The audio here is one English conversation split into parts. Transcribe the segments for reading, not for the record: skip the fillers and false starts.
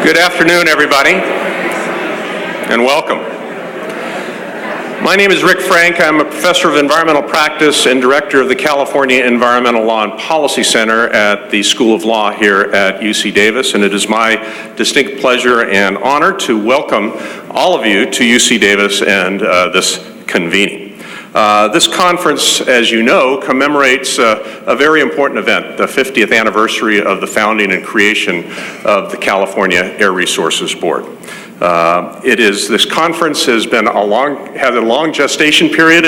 Good afternoon, everybody, and welcome. My name is Rick Frank. I'm a professor of environmental practice and director of the California Environmental Law and Policy Center at the School of Law here at UC Davis, and it is my distinct pleasure and honor to welcome all of you to UC Davis and this convening. This conference, as you know, commemorates a very important event, the 50th anniversary of the founding and creation of the California Air Resources Board. This conference has had a long gestation period,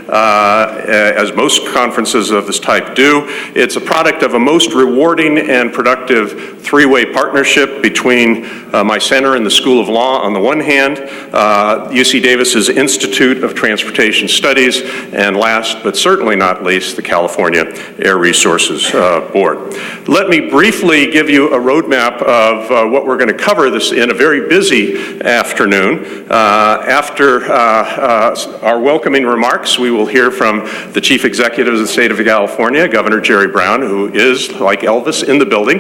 as most conferences of this type do. It's a product of a most rewarding and productive three-way partnership between my center and the School of Law on the one hand, UC Davis's Institute of Transportation Studies, and last but certainly not least, the California Air Resources Board. Let me briefly give you a roadmap of what we're going to cover this in a very busy afternoon. After our welcoming remarks, we will hear from the Chief Executive of the State of California, Governor Jerry Brown, who is, like Elvis, in the building.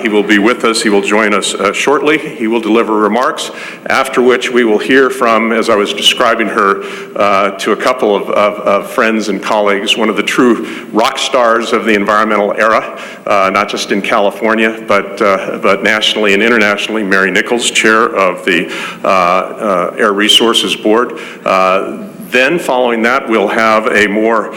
He will be with us. He will join us shortly. He will deliver remarks, after which we will hear from, as I was describing her to a couple of friends and colleagues, one of the true rock stars of the environmental era, not just in California, but nationally and internationally, Mary Nichols, Chair of the Air Resources Board. Then, following that, we'll have a more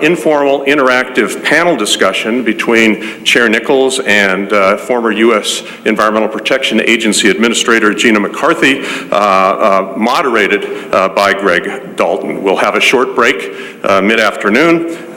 informal, interactive panel discussion between Chair Nichols and former U.S. Environmental Protection Agency Administrator Gina McCarthy, moderated by Greg Dalton. We'll have a short break mid-afternoon.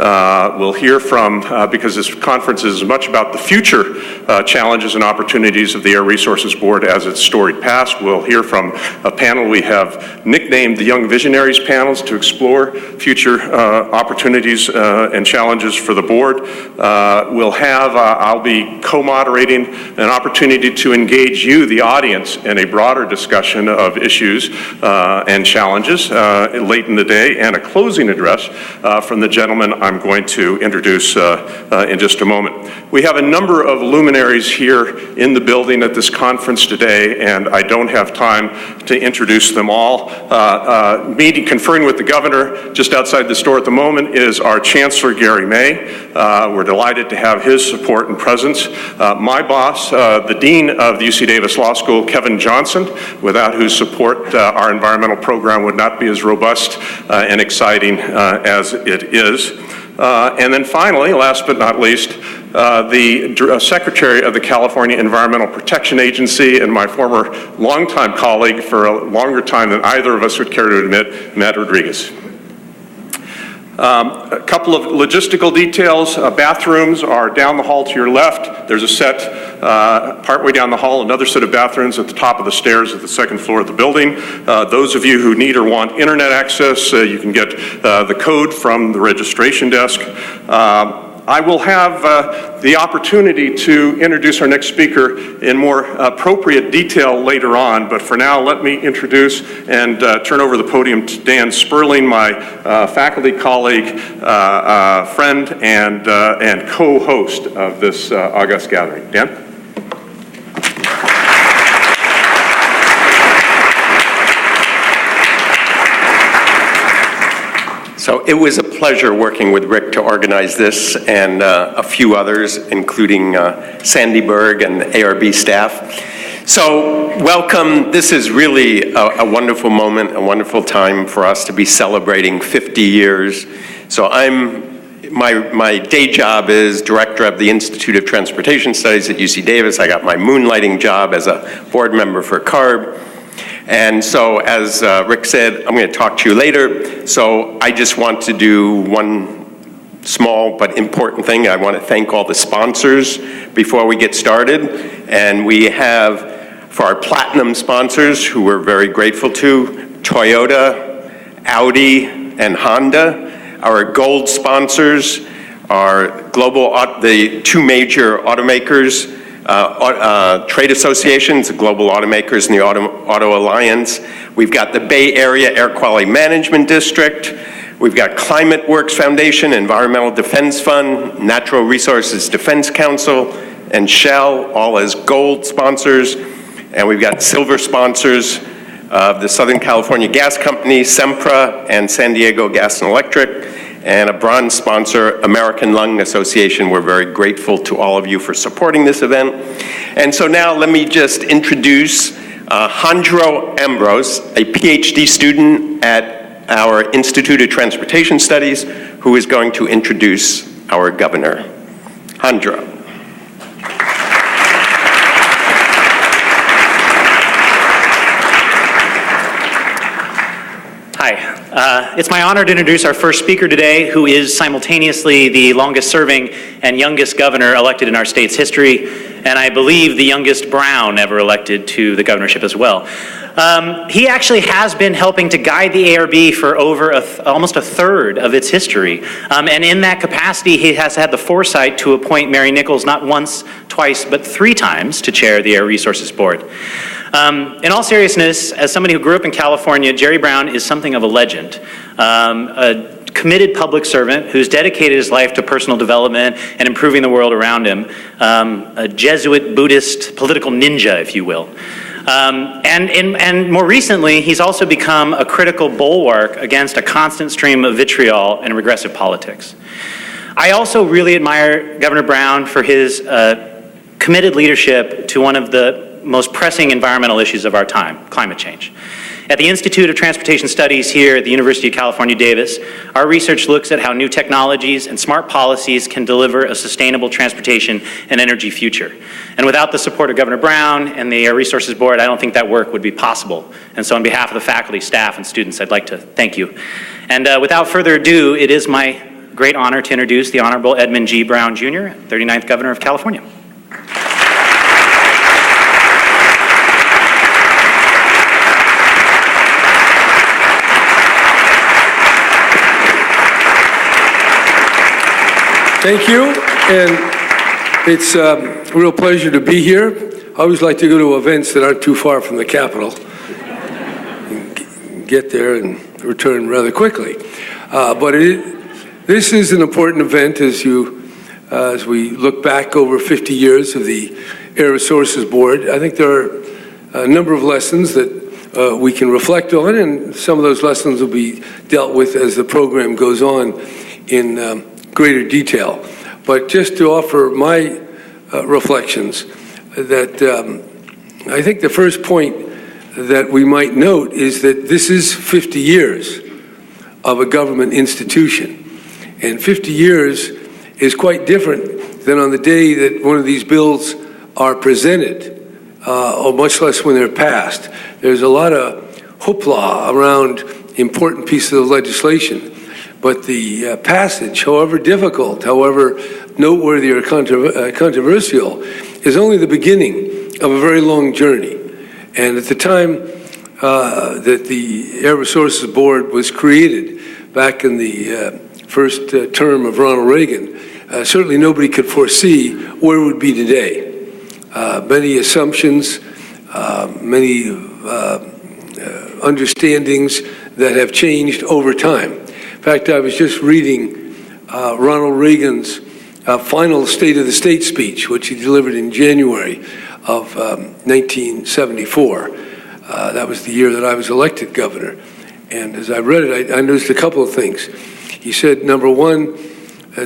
We'll hear from, because this conference is as much about the future challenges and opportunities of the Air Resources Board as its storied past. We'll hear from a panel we have nicknamed the Young Visionaries panels to explore future opportunities and challenges for the board. I'll be co-moderating an opportunity to engage you, the audience, in a broader discussion of issues and challenges late in the day, and a closing address from the gentleman I'm going to introduce in just a moment. We have a number of luminaries here in the building at this conference today, and I don't have time to introduce them all. Conferring with the governor just outside this door at the moment is our Chancellor, Gary May. We're delighted to have his support and presence. My boss, the Dean of the UC Davis Law School, Kevin Johnson, without whose support our environmental program would not be as robust and exciting as it is. And then finally, last but not least, the Secretary of the California Environmental Protection Agency and my former longtime colleague for a longer time than either of us would care to admit, Matt Rodriguez. A couple of logistical details. Bathrooms are down the hall to your left. There's a set partway down the hall, another set of bathrooms at the top of the stairs at the second floor of the building. Those of you who need or want internet access, you can get the code from the registration desk. I will have the opportunity to introduce our next speaker in more appropriate detail later on, but for now, let me introduce and turn over the podium to Dan Sperling, my faculty colleague, friend, and co-host of this august gathering. Dan? So it was a pleasure working with Rick to organize this and a few others, including Sandy Berg and ARB staff. So welcome. This is really a wonderful moment, a wonderful time for us to be celebrating 50 years. So my day job is director of the Institute of Transportation Studies at UC Davis. I got my moonlighting job as a board member for CARB. And so as Rick said, I'm going to talk to you later. So I just want to do one small but important thing. I want to thank all the sponsors before we get started. And we have, for our platinum sponsors, who we're very grateful to, Toyota, Audi, and Honda. Our gold sponsors are the two major automakers, trade associations, the Global Automakers and the Auto Alliance. We've got the Bay Area Air Quality Management District. We've got Climate Works Foundation, Environmental Defense Fund, Natural Resources Defense Council, and Shell, all as gold sponsors. And we've got silver sponsors of the Southern California Gas Company, Sempra, and San Diego Gas and Electric, and a bronze sponsor, American Lung Association. We're very grateful to all of you for supporting this event. And so now let me just introduce Jandro Ambrose, a PhD student at our Institute of Transportation Studies, who is going to introduce our governor. Jandro. Hi. It's my honor to introduce our first speaker today, who is simultaneously the longest serving and youngest governor elected in our state's history, and I believe the youngest Brown ever elected to the governorship as well. He actually has been helping to guide the ARB for over almost a third of its history. And in that capacity, he has had the foresight to appoint Mary Nichols not once, twice, but 3 times to chair the Air Resources Board. In all seriousness, as somebody who grew up in California, Jerry Brown is something of a legend. A committed public servant who's dedicated his life to personal development and improving the world around him. A Jesuit Buddhist political ninja, if you will. And more recently, he's also become a critical bulwark against a constant stream of vitriol and regressive politics. I also really admire Governor Brown for his committed leadership to one of the most pressing environmental issues of our time, climate change. At the Institute of Transportation Studies here at the University of California, Davis, our research looks at how new technologies and smart policies can deliver a sustainable transportation and energy future. And without the support of Governor Brown and the Air Resources Board, I don't think that work would be possible. And so on behalf of the faculty, staff, and students, I'd like to thank you. And without further ado, it is my great honor to introduce the Honorable Edmund G. Brown, Jr., 39th Governor of California. Thank you, and it's a real pleasure to be here. I always like to go to events that aren't too far from the Capitol. Get there and return rather quickly. This is an important event as we look back over 50 years of the Air Resources Board. I think there are a number of lessons that we can reflect on, and some of those lessons will be dealt with as the program goes on in greater detail. But just to offer my reflections, that I think the first point that we might note is that this is 50 years of a government institution. And 50 years is quite different than on the day that one of these bills are presented, or much less when they're passed. There's a lot of hoopla around important pieces of legislation. But the passage, however difficult, however noteworthy or controversial, is only the beginning of a very long journey. And at the time that the Air Resources Board was created, back in the first term of Ronald Reagan, certainly nobody could foresee where it would be today. Many assumptions, many understandings that have changed over time. In fact, I was just reading Ronald Reagan's final State of the State speech, which he delivered in January of 1974. That was the year that I was elected governor. And as I read it, I noticed a couple of things. He said, number one,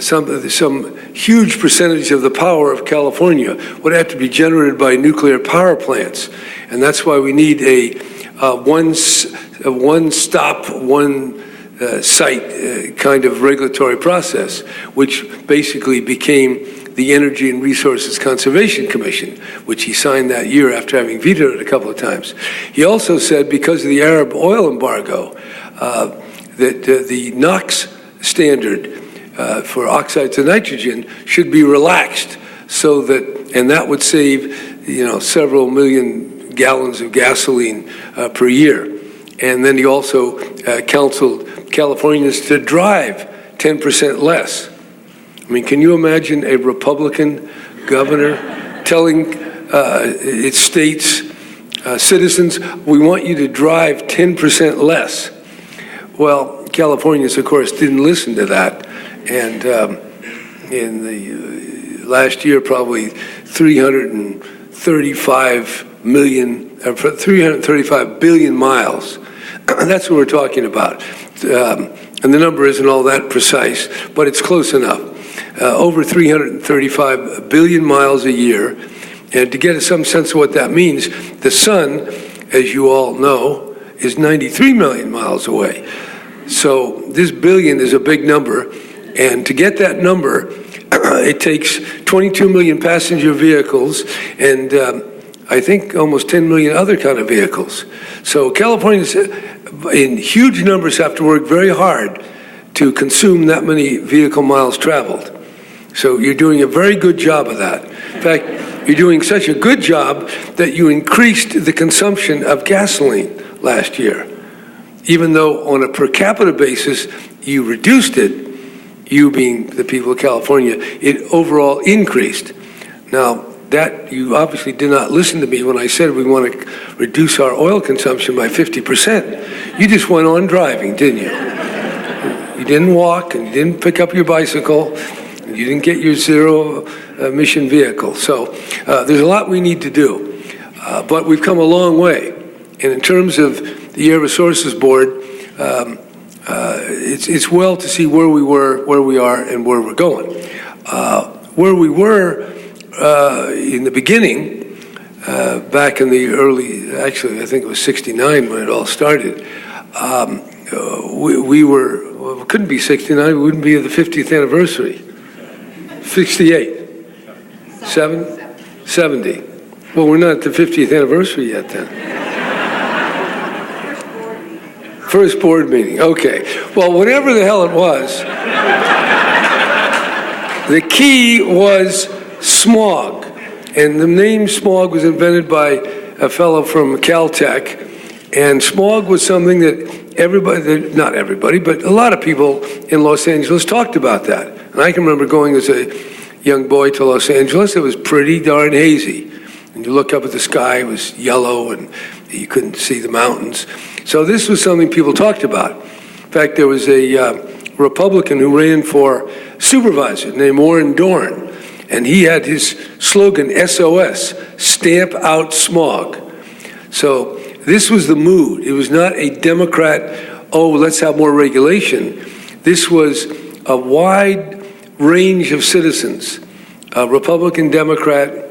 some huge percentage of the power of California would have to be generated by nuclear power plants. And that's why we need a one-stop, one-site kind of regulatory process, which basically became the Energy and Resources Conservation Commission, which he signed that year after having vetoed it a couple of times. He also said because of the Arab oil embargo, that the NOx standard for oxides of nitrogen should be relaxed so that, and that would save, several million gallons of gasoline per year. And then he also counseled Californians to drive 10% less. I mean, can you imagine a Republican governor telling its state's citizens, we want you to drive 10% less? Well, Californians, of course, didn't listen to that. And in the last year, probably 335 billion miles. That's what we're talking about. And the number isn't all that precise, but it's close enough. Over 335 billion miles a year. And to get some sense of what that means, the sun, as you all know, is 93 million miles away. So this billion is a big number. And to get that number, it takes 22 million passenger vehicles and I think almost 10 million other kind of vehicles. So Californians in huge numbers have to work very hard to consume that many vehicle miles traveled. So you're doing a very good job of that. In fact, you're doing such a good job that you increased the consumption of gasoline last year. Even though on a per capita basis, you reduced it, you being the people of California, it overall increased. Now, that you obviously did not listen to me when I said we want to reduce our oil consumption by 50%. You just went on driving, didn't you? You didn't walk, and you didn't pick up your bicycle, and you didn't get your zero emission vehicle. So there's a lot we need to do, but we've come a long way. And in terms of the Air Resources Board, it's well to see where we were, where we are, and where we're going. Where we were in the beginning, back in the early, actually I think it was 69 when it all started, we were, well, it couldn't be 69, we wouldn't be at the 50th anniversary. 68, 70. Well, we're not at the 50th anniversary yet then. First board meeting, okay. Well, whatever the hell it was, the key was smog. And the name smog was invented by a fellow from Caltech. And smog was something that everybody, not everybody, but a lot of people in Los Angeles talked about that. And I can remember going as a young boy to Los Angeles. It was pretty darn hazy. And you look up at the sky, it was yellow, and you couldn't see the mountains. So this was something people talked about. In fact, there was a Republican who ran for supervisor named Warren Dorn, and he had his slogan, SOS, stamp out smog. So this was the mood. It was not a Democrat, oh, let's have more regulation. This was a wide range of citizens, Republican, Democrat.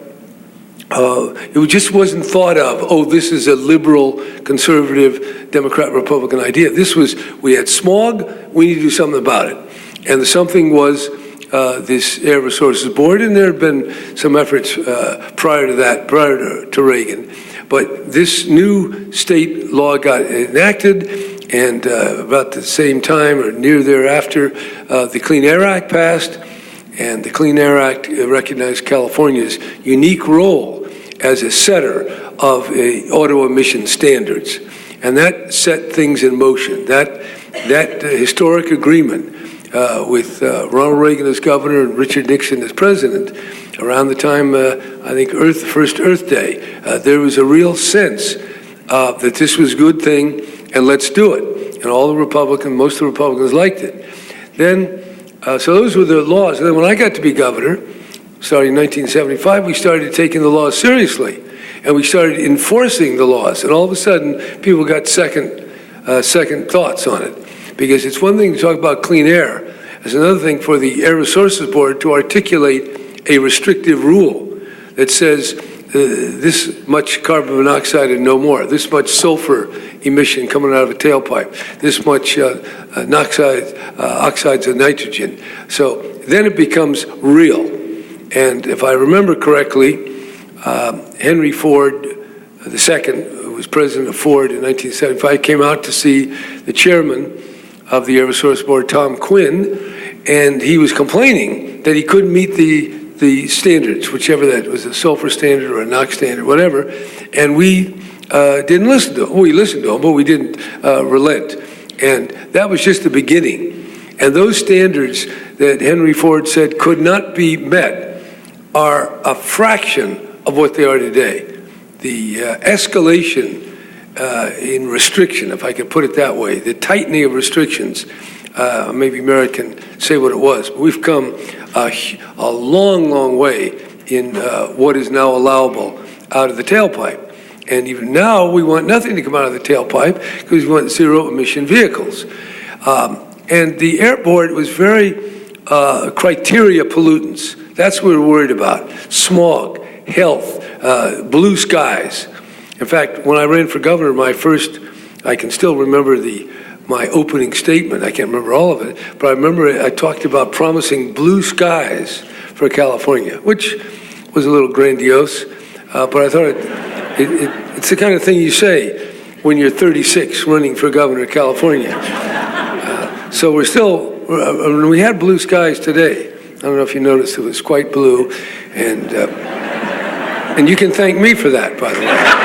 It just wasn't thought of, oh, this is a liberal, conservative, Democrat, Republican idea. This was, we had smog, we need to do something about it. And the something was this Air Resources Board, and there had been some efforts prior to that, prior to Reagan. But this new state law got enacted, and about the same time or near thereafter, the Clean Air Act passed, and the Clean Air Act recognized California's unique role as a setter of auto emission standards. And that set things in motion. That historic agreement with Ronald Reagan as governor and Richard Nixon as president, around the time, I think, first Earth Day, there was a real sense that this was a good thing, and let's do it. And all the Republicans, most of the Republicans liked it. Then, so those were the laws. And then when I got to be governor, starting in 1975, we started taking the laws seriously. And we started enforcing the laws. And all of a sudden, people got second second thoughts on it. Because it's one thing to talk about clean air. It's another thing for the Air Resources Board to articulate a restrictive rule that says this much carbon monoxide and no more, this much sulfur emission coming out of a tailpipe, this much oxides of nitrogen. So then it becomes real. And if I remember correctly, Henry Ford II, who was president of Ford in 1975, came out to see the chairman of the Air Resource Board, Tom Quinn, and he was complaining that he couldn't meet the standards, whichever that was, a sulfur standard or a NOx standard, whatever, and we didn't listen to him. We listened to him, but we didn't relent. And that was just the beginning. And those standards that Henry Ford said could not be met are a fraction of what they are today. The escalation in restriction, if I could put it that way, the tightening of restrictions, maybe Mary can say what it was, but we've come a long, long way in what is now allowable out of the tailpipe. And even now, we want nothing to come out of the tailpipe because we want zero emission vehicles. And the Air Board was very criteria pollutants. That's what we're worried about. Smog, health, blue skies. In fact, when I ran for governor, I can still remember my opening statement. I can't remember all of it, but I remember I talked about promising blue skies for California, which was a little grandiose, but I thought it's the kind of thing you say when you're 36 running for governor of California. So we're still, we had blue skies today. I don't know if you noticed, it was quite blue, and you can thank me for that, by the way.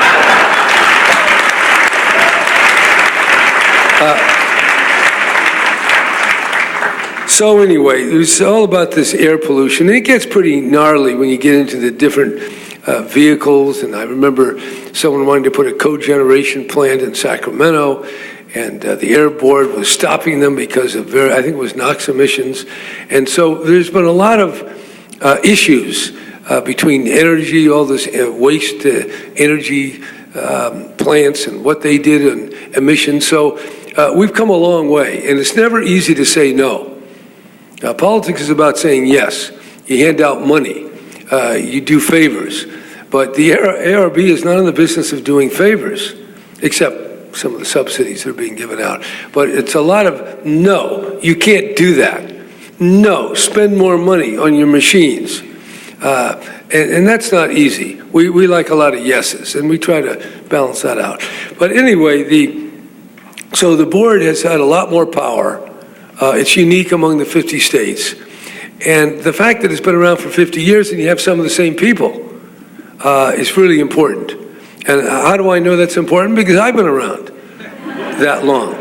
So anyway, it was all about this air pollution. And it gets pretty gnarly when you get into the different vehicles. And I remember someone wanting to put a cogeneration plant in Sacramento, and the Air Board was stopping them because of I think it was NOx emissions. And so there's been a lot of issues between energy, all this waste energy plants and what they did in emissions. So we've come a long way, and it's never easy to say no. Politics is about saying yes. You hand out money. You do favors. But the ARB is not in the business of doing favors, except some of the subsidies that are being given out. But it's a lot of, no, you can't do that. No, spend more money on your machines. And that's not easy. We like a lot of yeses, and we try to balance that out. But anyway, so the board has had a lot more power. It's unique among the 50 states. And the fact that it's been around for 50 years and you have some of the same people is really important. And how do I know that's important? Because I've been around that long.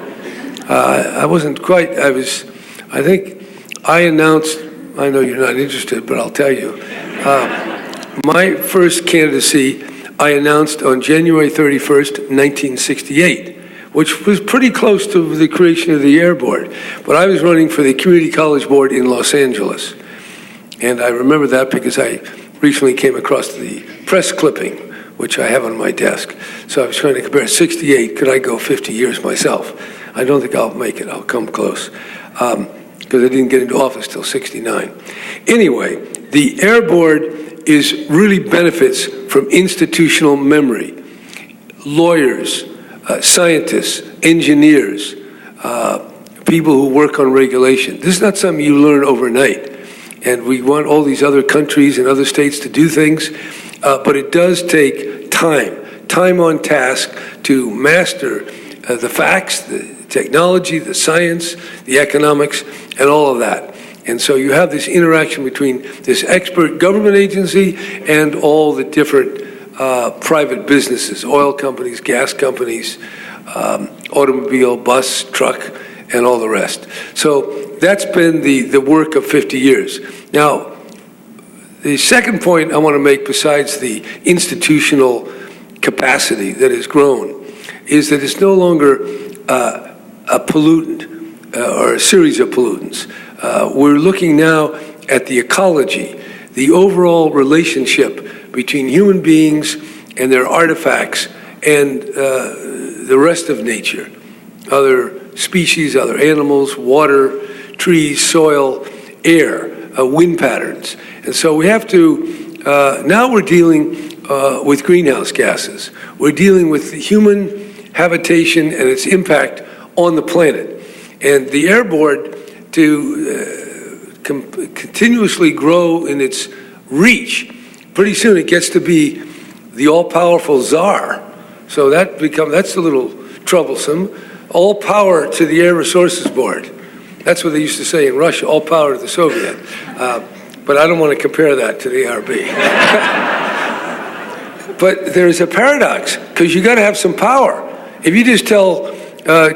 I wasn't quite, I think I announced, I know you're not interested, but I'll tell you. My first candidacy I announced on January 31st, 1968. Which was pretty close to the creation of the Air Board. But I was running for the Community College Board in Los Angeles. And I remember that because I recently came across the press clipping, which I have on my desk. So I was trying to compare 68, could I go 50 years myself? I don't think I'll make it, I'll come close. Because I didn't get into office till 69. Anyway, the Air Board really benefits from institutional memory. Lawyers, scientists, engineers, people who work on regulation. This is not something you learn overnight. And we want all these other countries and other states to do things, but it does take time on task to master the facts, the technology, the science, the economics, and all of that. And so you have this interaction between this expert government agency and all the different private businesses, oil companies, gas companies, automobile, bus, truck, and all the rest. So that's been the work of 50 years. Now, the second point I want to make, besides the institutional capacity that has grown, is that it's no longer a pollutant or a series of pollutants. We're looking now at the ecology, the overall relationship between human beings and their artifacts and the rest of nature. other species, other animals, water, trees, soil, air, wind patterns. And so we have to, now we're dealing with greenhouse gases. We're dealing with human habitation and its impact on the planet. And the Air Board, to continuously grow in its reach, pretty soon it gets to be the all-powerful czar. So that's a little troublesome. All power to the Air Resources Board. That's what they used to say in Russia, all power to the Soviet. But I don't want to compare that to the ARB. But there's a paradox, because you got to have some power. If you just tell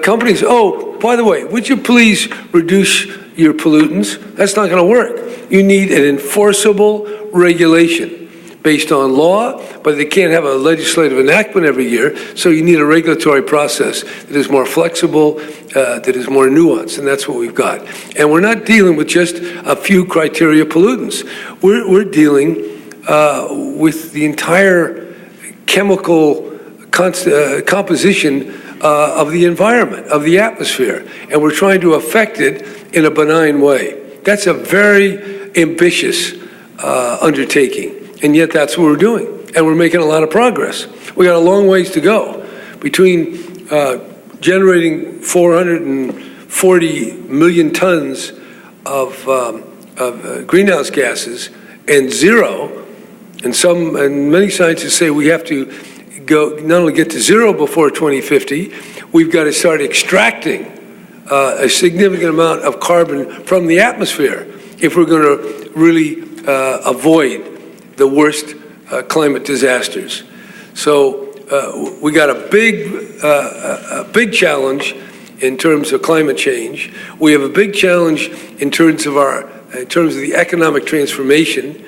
companies, oh, by the way, would you please reduce your pollutants? That's not going to work. You need an enforceable regulation based on law, but they can't have a legislative enactment every year, so you need a regulatory process that is more flexible, that is more nuanced, and that's what we've got. And we're not dealing with just a few criteria pollutants. We're dealing with the entire chemical composition of the environment, of the atmosphere, and we're trying to affect it in a benign way. That's a very ambitious undertaking. And yet that's what we're doing. And we're making a lot of progress. We got a long ways to go between generating 440 million tons of greenhouse gases and zero. And many scientists say we have to go not only get to zero before 2050, we've got to start extracting a significant amount of carbon from the atmosphere if we're going to really avoid the worst climate disasters. So we got a big challenge in terms of climate change. We have a big challenge in terms of the economic transformation,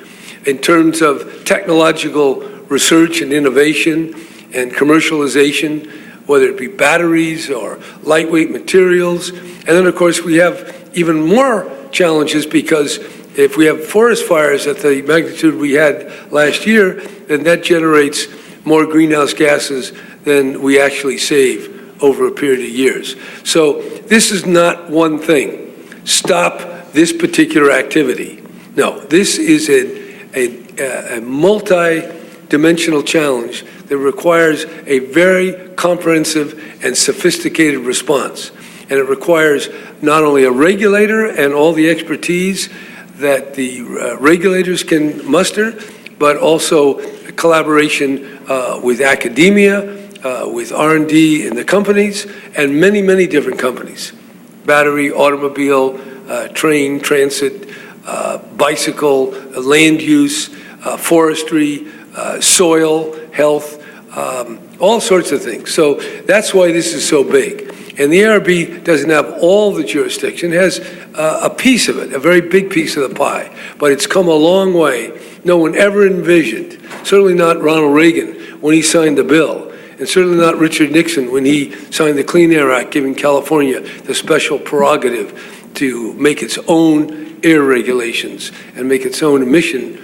in terms of technological research and innovation and commercialization, whether it be batteries or lightweight materials. And then, of course, we have even more challenges, because if we have forest fires at the magnitude we had last year, then that generates more greenhouse gases than we actually save over a period of years. So this is not one thing. Stop this particular activity. No, this is a multi-dimensional challenge that requires a very comprehensive and sophisticated response. And it requires not only a regulator and all the expertise that the regulators can muster, but also collaboration with academia, with R&D in the companies, and many, many different companies. Battery, automobile, train, transit, bicycle, land use, forestry, soil, health, all sorts of things. So that's why this is so big. And the ARB doesn't have all the jurisdiction. It has a piece of it, a very big piece of the pie. But it's come a long way. No one ever envisioned, certainly not Ronald Reagan when he signed the bill, and certainly not Richard Nixon when he signed the Clean Air Act, giving California the special prerogative to make its own air regulations and make its own emission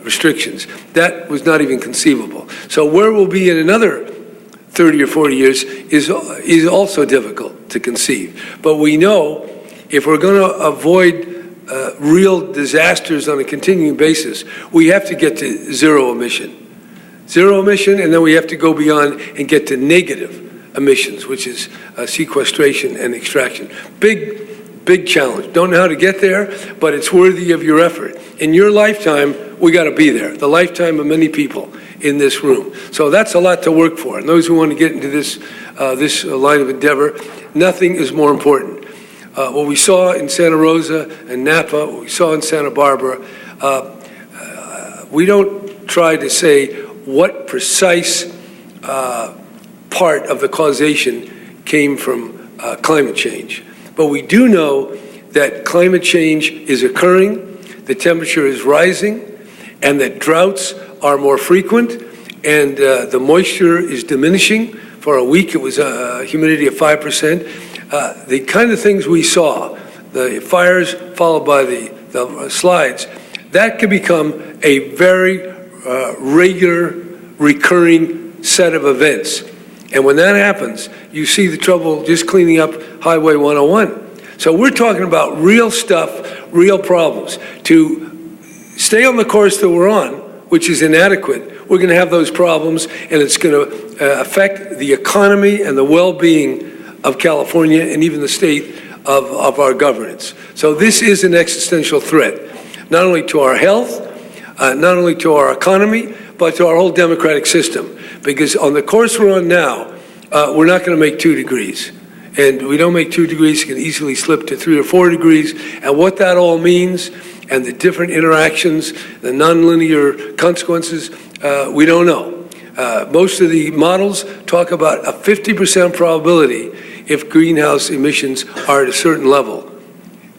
restrictions. That was not even conceivable. So where we'll be in another 30 or 40 years is also difficult to conceive. But we know if we're going to avoid real disasters on a continuing basis, we have to get to zero emission. Zero emission, and then we have to go beyond and get to negative emissions, which is sequestration and extraction. Big challenge. Don't know how to get there, but it's worthy of your effort. In your lifetime, we got to be there. The lifetime of many people in this room. So that's a lot to work for. And those who want to get into this line of endeavor, nothing is more important. What we saw in Santa Rosa and Napa, what we saw in Santa Barbara, we don't try to say what precise part of the causation came from climate change. But we do know that climate change is occurring, the temperature is rising, and that droughts are more frequent, and the moisture is diminishing. For a week, it was a humidity of 5%. The kind of things we saw, the fires followed by the slides, that could become a very regular, recurring set of events And when that happens, you see the trouble just cleaning up Highway 101. So we're talking about real stuff, real problems. To stay on the course that we're on, which is inadequate, we're going to have those problems, and it's going to affect the economy and the well-being of California and even the state of our governance. So this is an existential threat, not only to our health, not only to our economy, but to our whole democratic system. Because on the course we're on now, we're not going to make 2 degrees. And we don't make 2 degrees, it can easily slip to 3 or 4 degrees. And what that all means, and the different interactions, the nonlinear consequences, we don't know. Most of the models talk about a 50% probability if greenhouse emissions are at a certain level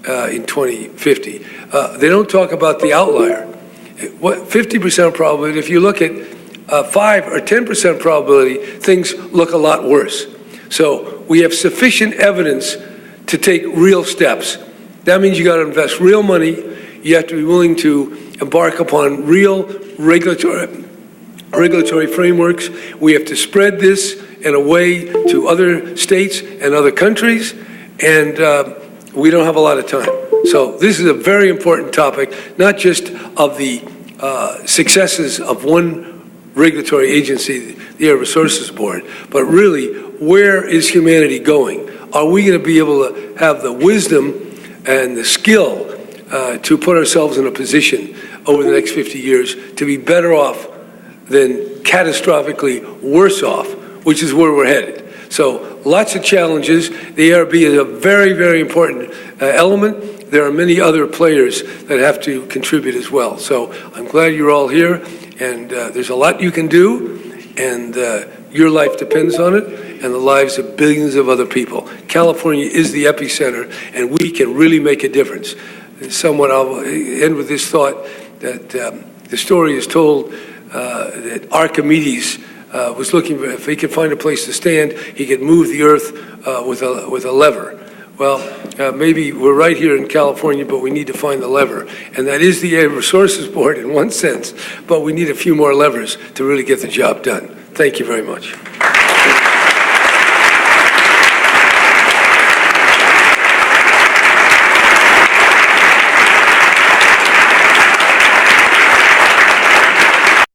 in 2050. They don't talk about the outlier. What 50% probability, if you look at 5 or 10% probability, things look a lot worse. So we have sufficient evidence to take real steps. That means you got to invest real money. You have to be willing to embark upon real regulatory frameworks. We have to spread this in a way to other states and other countries, and we don't have a lot of time. So this is a very important topic, not just of the successes of one regulatory agency, the Air Resources Board, but really, where is humanity going? Are we going to be able to have the wisdom and the skill to put ourselves in a position over the next 50 years to be better off than catastrophically worse off, which is where we're headed? So lots of challenges. The ARB is a very, very important element. There are many other players that have to contribute as well. So I'm glad you're all here, and there's a lot you can do, and your life depends on it, and the lives of billions of other people. California is the epicenter, and we can really make a difference. Somewhat, I'll end with this thought that the story is told that Archimedes was looking for, if he could find a place to stand, he could move the earth with a lever. Well, maybe we're right here in California, but we need to find the lever. And that is the Air Resources Board in one sense, but we need a few more levers to really get the job done. Thank you very much.